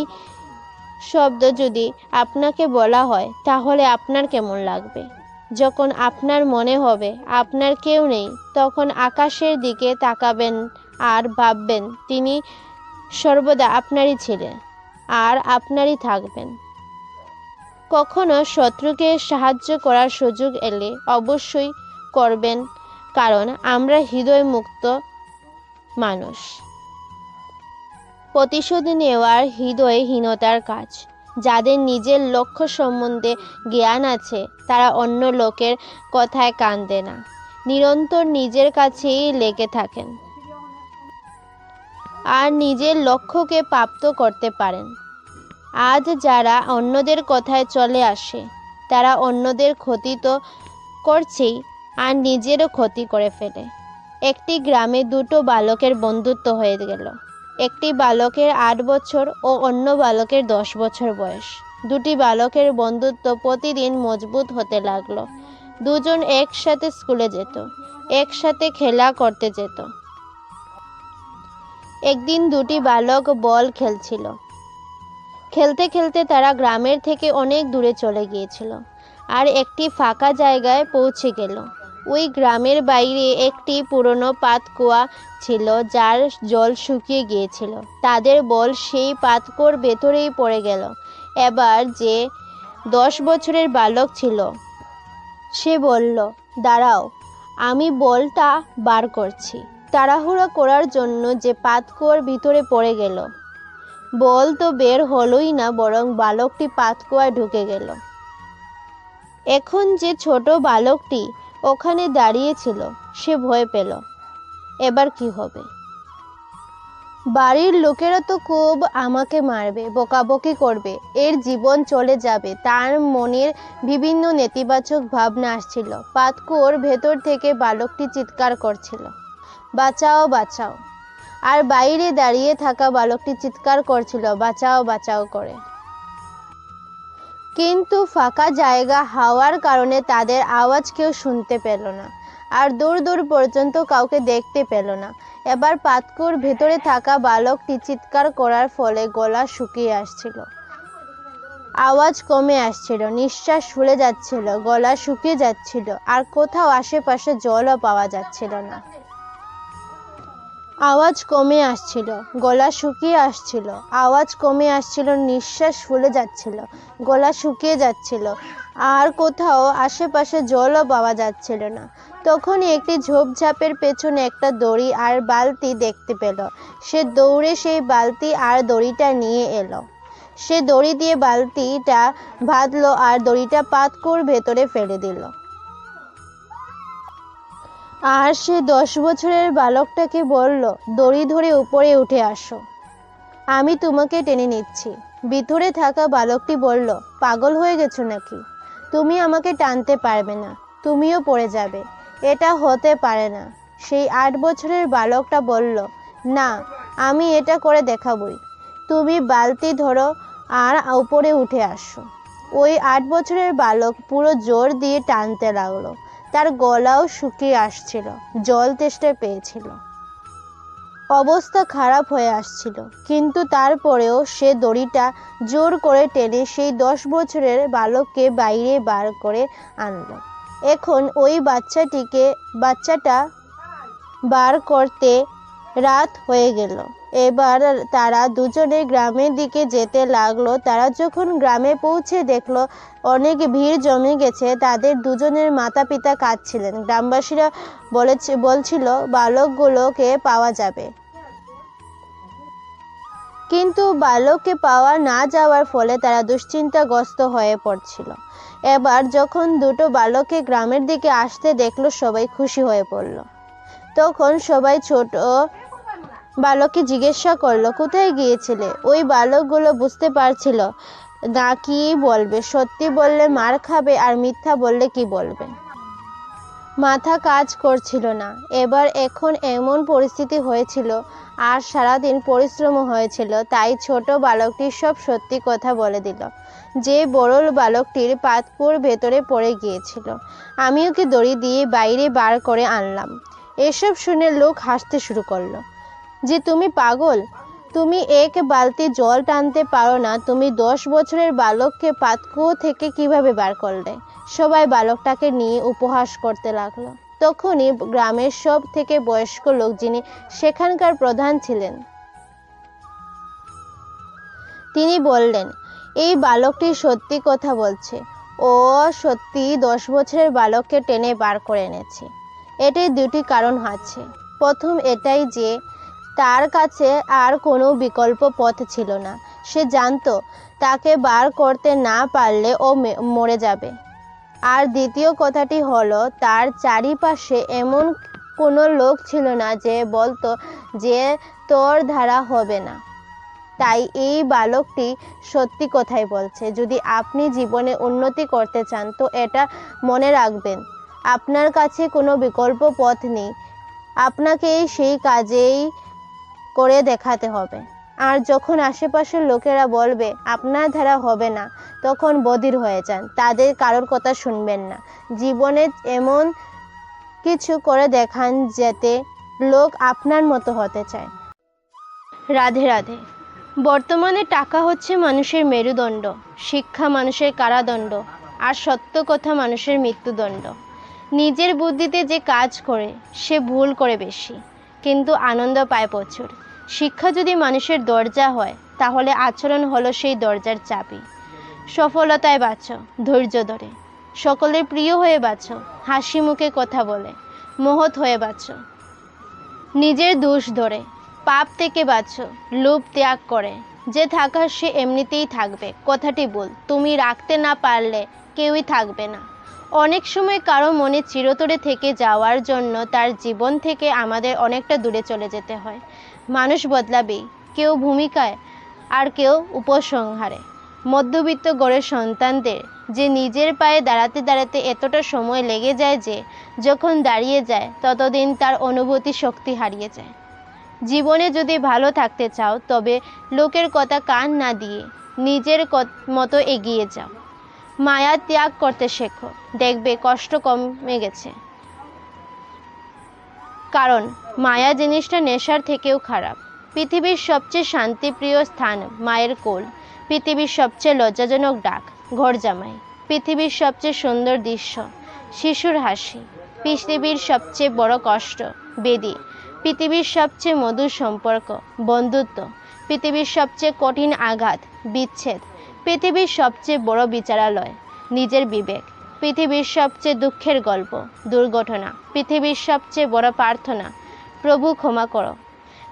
শব্দ যদি আপনাকে বলা হয় তাহলে আপনার কেমন লাগবে? যখন আপনার মনে হবে আপনার কেউ নেই, তখন আকাশের দিকে তাকাবেন আর ভাববেন তিনি সর্বদা আপনারই ছিলেন আর আপনারই থাকবেন। কখনো শত্রুকে সাহায্য করার সুযোগ এলে অবশ্যই করবেন, কারণ আমরা হৃদয় মুক্ত মানুষ। প্রতিশোধ নেওয়ার হৃদয়হীনতার কাজ। যাদের নিজের লক্ষ্য সম্বন্ধে জ্ঞান আছে তারা অন্য লোকের কথায় কান দেয় না, নিরন্তর নিজের কাছেই লেগে থাকেন আর নিজের লক্ষ্যকে প্রাপ্ত করতে পারেন। আজ যারা অন্যদের কথায় চলে আসে তারা অন্যদের ক্ষতি তো করছেই আর নিজেরও ক্ষতি করে ফেলে। একটি গ্রামে দুটো বালকের বন্ধুত্ব হয়ে গেল। একটি বালকের 8 বছর ও অন্য বালকের 10 বছর বয়স। দুটি বালকের বন্ধুত্ব প্রতিদিন মজবুত হতে লাগলো। দুজন একসাথে স্কুলে যেত, একসাথে খেলা করতে যেত। একদিন দুটি বালক বল খেলছিল। খেলতে খেলতে তারা গ্রামের থেকে অনেক দূরে চলে গিয়েছিল আর একটি ফাঁকা জায়গায় পৌঁছে গেল। ওই গ্রামের বাইরে একটি পুরনো পাতকুয়া ছিল যার জল শুকিয়ে গিয়েছিল। তাদের বল সেই পাতকুয়োর ভেতরেই পড়ে গেল। এবার যে 10 বছরের বালক ছিল সে বলল, দাঁড়াও, আমি বলটা বার করছি। তাড়াহুড়ো করার জন্য যে পাতকুয়োর ভিতরে পড়ে গেল। বল তো বের হলোই না, বরং বালকটি পাতকুয়ায় ঢুকে গেল। এখন যে ছোট বালকটি ওখানে দাঁড়িয়েছিল সে ভয় পেল। এবার কি হবে? বাড়ির লোকেরা তো খুব আমাকে মারবে, বকাবকি করবে, এর জীবন চলে যাবে। তার মনের বিভিন্ন নেতিবাচক ভাবনা আসছিল। পাতকুয়োর ভেতর থেকে বালকটি চিৎকার করছিল, বাঁচাও বাঁচাও। আর বাইরে দাঁড়িয়ে থাকা বালকটি চিৎকার করছিল, বাঁচাও বাঁচাও করে। কিন্তু ফাঁকা জায়গা হওয়ার কারণে তাদের আওয়াজ কেউ শুনতে পেল না আর দূর দূর পর্যন্ত কাউকে দেখতে পেল না। এবার পাতকুয়োর ভেতরে থাকা বালকটি চিৎকার করার ফলে গলা শুকিয়ে আসছিল, আওয়াজ কমে আসছিল, নিঃশ্বাস ফুলে যাচ্ছিল, গলা শুকিয়ে যাচ্ছিল আর কোথাও আশেপাশে জলও পাওয়া যাচ্ছিল না। আওয়াজ কমে আসছিল, গলা শুকিয়ে আসছিল, আওয়াজ কমে আসছিল, নিঃশ্বাস ফুলে যাচ্ছিল, গলা শুকিয়ে যাচ্ছিল আর কোথাও আশেপাশে জলও পাওয়া যাচ্ছিল না। তখনই একটি ঝোপঝাপের পেছনে একটা দড়ি আর বালতি দেখতে পেল। সে দৌড়ে সেই বালতি আর দড়িটা নিয়ে এলো। সে দড়ি দিয়ে বালতিটা বাঁধলো আর দড়িটা পাতকুয়োর ভেতরে ফেলে দিল। আর সে 10 বছরের বালকটাকে বলল, দড়ি ধরে উপরে উঠে আসো, আমি তোমাকে টেনে নিচ্ছি। ভিতরে থাকা বালকটি বলল, পাগল হয়ে গেছো নাকি? তুমি আমাকে টানতে পারবে না, তুমিও পড়ে যাবে, এটা হতে পারে না। সেই 8 বছরের বালকটা বলল, না, আমি এটা করে দেখাবই। তুমি বালতি ধরো আর উপরে উঠে আসো। ওই 8 বছরের বালক পুরো জোর দিয়ে টানতে লাগলো। তার গলাও শুকিয়ে আসছিল, জল তেষ্টা পেয়েছিল, অবস্থা খারাপ হয়ে আসছিল, কিন্তু তারপরেও সে দড়িটা জোর করে টেনে সেই 10 বছরের বালককে বাইরে বার করে আনলো। এখন ওই বাচ্চাটা বার করতে রাত হয়ে গেল। এবার তারা দুজনে গ্রামের দিকে যেতে লাগলো। তারা যখন গ্রামে পৌঁছে দেখলো অনেক ভিড় জমে গেছে, তাদের দুজনের মাতা পিতা কাঁদছিলেন। গ্রামবাসীরা বলছিল বালকগুলোকে পাওয়া যাবে, কিন্তু বালককে পাওয়া না যাওয়ার ফলে তারা দুশ্চিন্তাগ্রস্ত হয়ে পড়ছিল। এবার যখন দুটো বালককে গ্রামের দিকে আসতে দেখলো সবাই খুশি হয়ে পড়ল। তখন সবাই ছোট বালককে জিজ্ঞাসা করলো, কোথায় গিয়েছিলে? ওই বালকগুলো বুঝতে পারছিল না কি বলবে। সত্যি বললে মার খাবে আর মিথ্যা বললে কি বলবে, মাথা কাজ করছিল না। এখন এমন পরিস্থিতি হয়েছিল আর সারাদিন পরিশ্রম হয়েছিল, তাই ছোট বালকটি সব সত্যি কথা বলে দিল যে বড় বালকটির পাতকুয়োর ভেতরে পড়ে গিয়েছিল। আমি ওকে দড়ি দিয়ে বাইরে বার করে আনলাম। এসব শুনে লোক হাসতে শুরু করলো যে তুমি পাগল, তুমি এক বালতি জল টানতে পারো না, তুমি 10 বছরের বালককে পাতকুয়ো থেকে কিভাবে বার করলে? সবাই বালকটাকে নিয়ে উপহাস করতে লাগলো। তখনই গ্রামের সব থেকে বয়স্ক লোক, যিনি সেখানকার প্রধান ছিলেন, তিনি বললেন, এই বালকটি সত্যি কথা বলছে। ও সত্যি 10 বছরের বালককে টেনে বার করে এনেছে। এটার দুটি কারণ আছে। প্রথম এটাই যে তার কাছে আর কোনো বিকল্প পথ ছিল না। সে জানতো তাকে বার করতে না পারলে ও মরে যাবে। আর দ্বিতীয় কথাটি হলো, তার চারিপাশে এমন কোনো লোক ছিল না যে বলতো যে তোর দ্বারা হবে না। তাই এই বালকটি সত্যি কথাই বলছে। যদি আপনি জীবনে উন্নতি করতে চান তো এটা মনে রাখবেন, আপনার কাছে কোনো বিকল্প পথ নেই, আপনাকে সেই কাজেই করে দেখাতে হবে। আর যখন আশেপাশের লোকেরা বলবে আপনার দ্বারা হবে না, তখন বধির হয়ে যান, তাদের কারোর কথা শুনবেন না। জীবনে এমন কিছু করে দেখান যাতে লোক আপনার মতো হতে চায়। রাধে রাধে। বর্তমানে টাকা হচ্ছে মানুষের মেরুদণ্ড, শিক্ষা মানুষের কারাদণ্ড, আর সত্য কথা মানুষের মৃত্যুদণ্ড। নিজের বুদ্ধিতে যে কাজ করে সে ভুল করে বেশি, কিন্তু আনন্দ পায় প্রচুর। শিক্ষা যদি মানুষের দরজা হয়, তাহলে আচরণ হলো সেই দরজার চাবি। সফলতায় বাঁচো ধৈর্য ধরে, সকলের প্রিয় হয়ে বাঁচো হাসি মুখে কথা বলে, মহৎ হয়ে বাঁচো নিজের দোষ ধরে, পাপ থেকে বাঁচো লোভ ত্যাগ করে। যে থাকার সে এমনিতেই থাকবে, কথাটি বল, তুমি রাখতে না পারলে কেউই থাকবে না। অনেক সময় কারো মনে চিরতরে থেকে যাওয়ার জন্য তার জীবন থেকে আমাদের অনেকটা দূরে চলে যেতে হয়। মানুষ বদলাবেই, কেউ ভূমিকায় আর কেউ উপসংহারে। মধ্যবিত্ত ঘরের সন্তানদের যে নিজের পায়ে দাঁড়াতে দাঁড়াতে এতটা সময় লেগে যায় যে যখন দাঁড়িয়ে যায় ততদিন তার অনুভূতি শক্তি হারিয়ে যায়। জীবনে যদি ভালো থাকতে চাও তবে লোকের কথা কান না দিয়ে নিজের মতো এগিয়ে যাও। মায়া ত্যাগ করতে শেখো, দেখবে কষ্ট কমে গেছে। কারণ মায়া জিনিসটা নেশার থেকেও খারাপ। পৃথিবীর সবচেয়ে শান্তিপ্রিয় স্থান মায়ের কোল, পৃথিবীর সবচেয়ে লজ্জাজনক ডাক ঘর জামাই, পৃথিবীর সবচেয়ে সুন্দর দৃশ্য শিশুর হাসি, পৃথিবীর সবচেয়ে বড় কষ্ট বেদি, পৃথিবীর সবচেয়ে মধুর সম্পর্ক বন্ধুত্ব, পৃথিবীর সবচেয়ে কঠিন আঘাত বিচ্ছেদ, পৃথিবীর সবচেয়ে বড় বিচারালয় নিজের বিবেক, পৃথিবীর সবচেয়ে দুঃখের গল্প দুর্ঘটনা, পৃথিবীর সবচেয়ে বড় প্রার্থনা প্রভু ক্ষমা করো,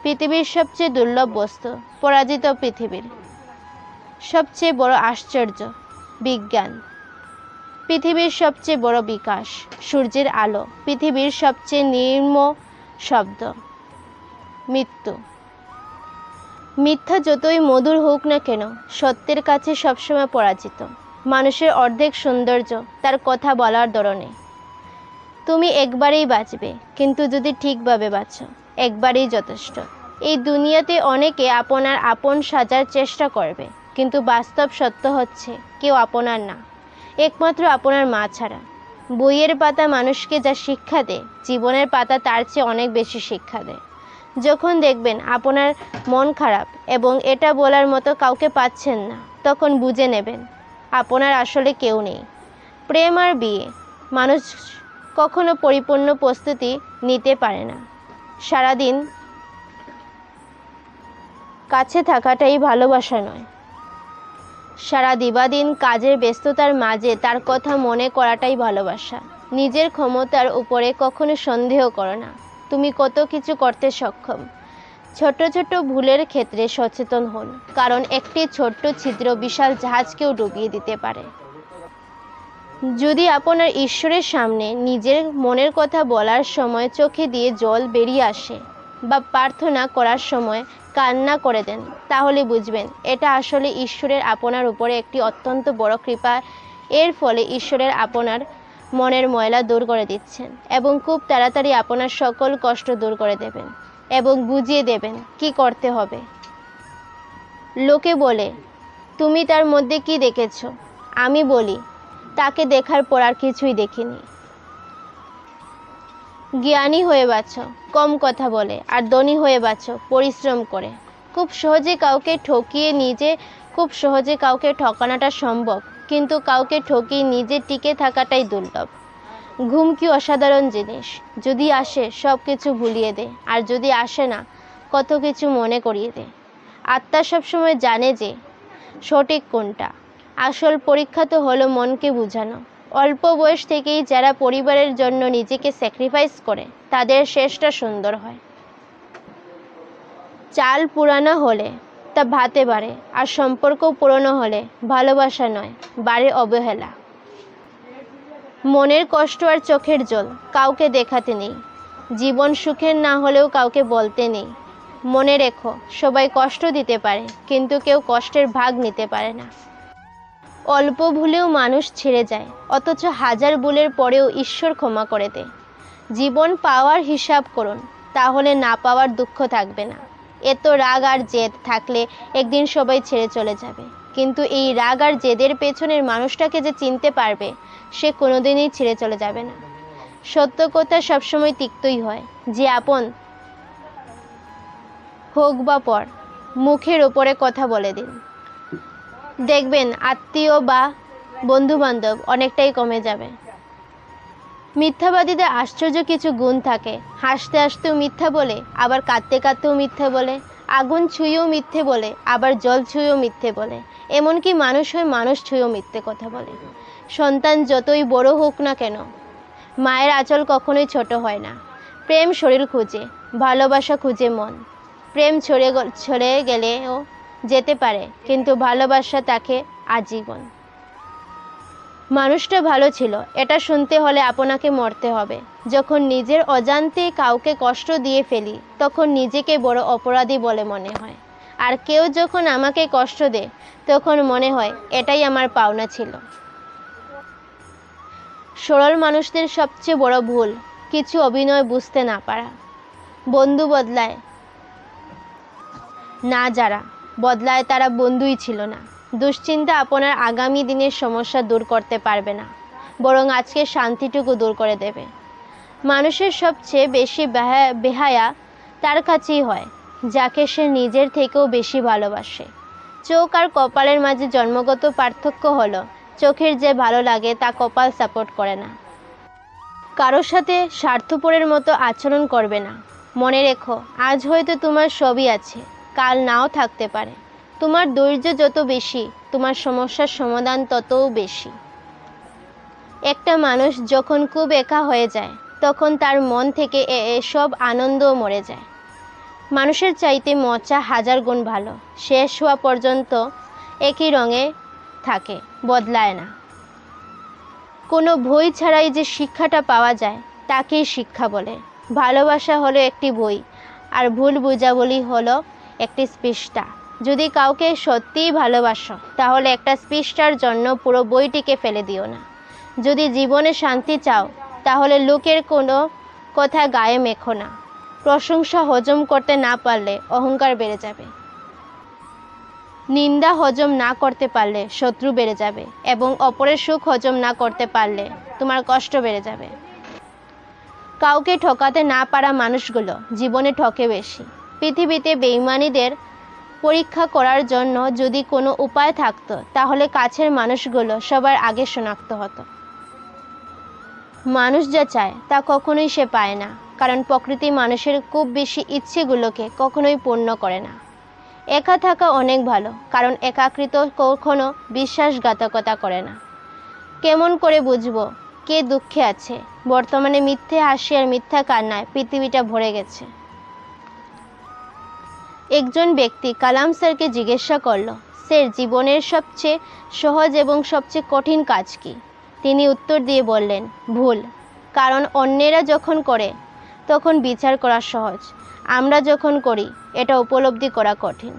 পৃথিবীর সবচেয়ে দুর্লভ বস্তু পরাজিত, পৃথিবীর সবচেয়ে বড় আশ্চর্য বিজ্ঞান, পৃথিবীর সবচেয়ে বড় বিকাশ সূর্যের আলো, পৃথিবীর সবচেয়ে নির্ম শব্দ মৃত্যু। মিথ্যা যতই মধুর হোক না কেন, সত্যের কাছে সবসময় পরাজিত। মানুষের অর্ধেক সৌন্দর্য তার কথা বলার ধরনে। তুমি একবারেই বাঁচবে, কিন্তু যদি ঠিকভাবে বাঁচো একবারেই যথেষ্ট। এই দুনিয়াতে অনেকে আপনার আপন সাজার চেষ্টা করবে, কিন্তু বাস্তব সত্য হচ্ছে কেউ আপনার না, একমাত্র আপনার মা ছাড়া। বইয়ের পাতা মানুষকে যা শিক্ষা দেয়, জীবনের পাতা তার চেয়ে অনেক বেশি শিক্ষা দেয়। যখন দেখবেন আপনার মন খারাপ এবং এটা বলার মতো কাউকে পাচ্ছেন না, তখন বুঝে নেবেন আপনার আসলে কেউ নেই। প্রেম আর বিয়ে, মানুষ কখনো পরিপূর্ণ প্রস্তুতি নিতে পারে না। সারাদিন কাছে থাকাটাই ভালোবাসা নয়, সারা দিবাদিন কাজের ব্যস্ততার মাঝে তার কথা মনে করাটাই ভালোবাসা। নিজের ক্ষমতার উপরে কখনো সন্দেহ করো না, তুমি কত কিছু করতে সক্ষম। ছোট ছোট ভুলের ক্ষেত্রে সচেতন হন, কারণ একটি ছোট্ট ছিদ্র বিশাল জাহাজকেও ডুবিয়ে দিতে পারে। যদি আপনার ঈশ্বরের সামনে নিজের মনের কথা বলার সময় চোখে দিয়ে জল বেরিয়ে আসে বা প্রার্থনা করার সময় কান্না করে দেন, তাহলে বুঝবেন এটা আসলে ঈশ্বরের আপনার উপরে একটি অত্যন্ত বড় কৃপা। এর ফলে ঈশ্বরের আপনার মনের ময়লা দূর করে দিচ্ছেন এবং খুব তাড়াতাড়ি আপনার সকল কষ্ট দূর করে দেবেন এবং বুঝিয়ে দেবেন কি করতে হবে। লোকে বলে তুমি তার মধ্যে কি দেখেছো? আমি বলি তাকে দেখার পর আর কিছুই দেখিনি। জ্ঞানী হয়ে বাঁচো কম কথা বলে, আর ধনী হয়ে বাঁচো পরিশ্রম করে। খুব সহজে কাউকে ঠকিয়ে নিজে খুব সহজে কাউকে ঠকানোটা সম্ভব, কিন্তু কাউকে ঠকিয়ে নিজে টিকে থাকাটাই দুর্লভ। ঘুম কি অসাধারণ জিনিস, যদি আসে সব কিছু ভুলিয়ে দে, আর যদি আসে না কত কিছু মনে করিয়ে দে। আত্মা সবসময় জানে যে সঠিক কোনটা। আসল পরীক্ষা তো হলো মনকে বোঝানো। অল্প বয়স থেকেই যারা পরিবারের জন্য নিজেকে স্যাক্রিফাইস করে তাদের শেষটা সুন্দর হয়। চাল পুরানো হলে তা ভাতে বাড়ে, আর সম্পর্ক পুরনো হলে ভালোবাসা নয়, বাড়ে অবহেলা। মনের কষ্ট আর চোখের জল কাউকে দেখাতে নেই, জীবন সুখের না হলেও কাউকে বলতে নেই। মনে রেখো, সবাই কষ্ট দিতে পারে, কিন্তু কেউ কষ্টের ভাগ নিতে পারে না। অল্প ভুলেও মানুষ ছেড়ে যায়, অথচ হাজার ভুলের পরেও ঈশ্বর ক্ষমা করে দেয়। জীবন পাওয়ার হিসাব করুন, তাহলে না পাওয়ার দুঃখ থাকবে না। এত রাগ আর জেদ থাকলে একদিন সবাই ছেড়ে চলে যাবে, কিন্তু এই রাগ আর জেদের পেছনের মানুষটাকে যে চিনতে পারবে সে কোনোদিনই ছেড়ে চলে যাবে না। সত্য কথা সবসময় তিক্তই হয়, যে আপন হোক বা পর, মুখের ওপরে কথা বলে দিন, দেখবেন আত্মীয় বা বন্ধু বান্ধব অনেকটাই কমে যাবে। মিথ্যাবাদীদের আশ্চর্য কিছু গুণ থাকে, হাসতে হাসতেও মিথ্যা বলে, আবার কাঁদতে কাঁদতেও মিথ্যে বলে, আগুন ছুঁয়েও মিথ্যে বলে, আবার জল ছুঁয়েও মিথ্যে বলে, এমনকি মানুষ হয়ে মানুষ ছুঁয়েও মিথ্যে কথা বলে। সন্তান যতই বড় হোক না কেন, মায়ের আঁচল কখনোই ছোট হয় না। প্রেম শরীর খুঁজে, ভালোবাসা খুঁজে মন। প্রেম ছড়ে গেলেও যেতে পারে, কিন্তু ভালোবাসা তাকে আজীবন। মানুষটা ভালো ছিল এটা শুনতে হলে আপনাকে মরতে হবে। যখন নিজের অজান্তে কাউকে কষ্ট দিয়ে ফেলি তখন নিজেকে বড় অপরাধী বলে মনে হয়, আর কেউ যখন আমাকে কষ্ট দেয় তখন মনে হয় এটাই আমার পাওনা ছিল। সরল মানুষদের সবচেয়ে বড় ভুল কিছু অভিনয় বুঝতে না পারা। বন্ধু বদলায় না, যারা বদলায় তারা বন্ধুই ছিল না। দুশ্চিন্তা আপনার আগামী দিনের সমস্যা দূর করতে পারবে না, বরং আজকের শান্তিটুকু দূর করে দেবে। মানুষের সবচেয়ে বেশি বেহায়া তার কাছেই হয় যাকে সে নিজের থেকেও বেশি ভালোবাসে। চোখ আর কপালের মাঝে জন্মগত পার্থক্য হলো চোখের যে ভালো লাগে তা কপাল সাপোর্ট করে না। কারোর সাথে স্বার্থপরের মতো আচরণ করবে না। মনে রেখো, আজ হয়তো তোমার সবই আছে, কাল নাও থাকতে পারে। তোমার ধৈর্য যত বেশি, তোমার সমস্যার সমাধান ততও বেশি। একটা মানুষ যখন খুব একা হয়ে যায় তখন তার মন থেকে এসব আনন্দও মরে যায়। মানুষের চাইতে মচা হাজার গুণ ভালো, শেষ হওয়া পর্যন্ত একই রঙে থাকে, বদলায় না। কোনো বই ছাড়াই যে শিক্ষাটা পাওয়া যায় তাকেই শিক্ষা বলে। ভালোবাসা হলো একটি বই, আর ভুল বোঝাবুঝি হলো একটি পৃষ্ঠা। যদি কাউকে সত্যিই ভালোবাসো তাহলে একটা পৃষ্ঠার জন্য পুরো বইটিকে ফেলে দিও না। যদি জীবনে শান্তি চাও তাহলে লোকের কোনো কথা গায়ে মেখো না। প্রশংসা হজম করতে না পারলে অহংকার বেড়ে যাবে। নিন্দা হজম না করতে পারলে শত্রু বেড়ে যাবে, এবং অপরের সুখ হজম না করতে পারলে তোমার কষ্ট বেড়ে যাবে। কাউকে ঠকাতে না পারা মানুষগুলো জীবনে ঠকে বেশি। পৃথিবীতে বেঈমানিদের পরীক্ষা করার জন্য যদি কোনো উপায় থাকতো তাহলে কাছের মানুষগুলো সবার আগে শনাক্ত হতো। মানুষ যা চায় তা কখনোই সে পায় না, কারণ প্রকৃতি মানুষের খুব বেশি ইচ্ছেগুলোকে কখনোই পূর্ণ করে না। একা থাকা অনেক ভালো, কারণ একাকৃত কখনো বিশ্বাসঘাতকতা করে না। কেমন করে বুঝবো কে দুঃখে আছে? বর্তমানে মিথ্যে হাসি আর মিথ্যা কান্নায় পৃথিবীটা ভরে গেছে। একজন ব্যক্তি কালাম স্যারকে জিজ্ঞাসা করলো, স্যার, জীবনের সবচেয়ে সহজ এবং সবচেয়ে কঠিন কাজ কি? তিনি উত্তর দিয়ে বললেন, ভুল। কারণ অন্যেরা যখন করে তখন বিচার করা সহজ, আমরা যখন করি এটা উপলব্ধি করা কঠিন।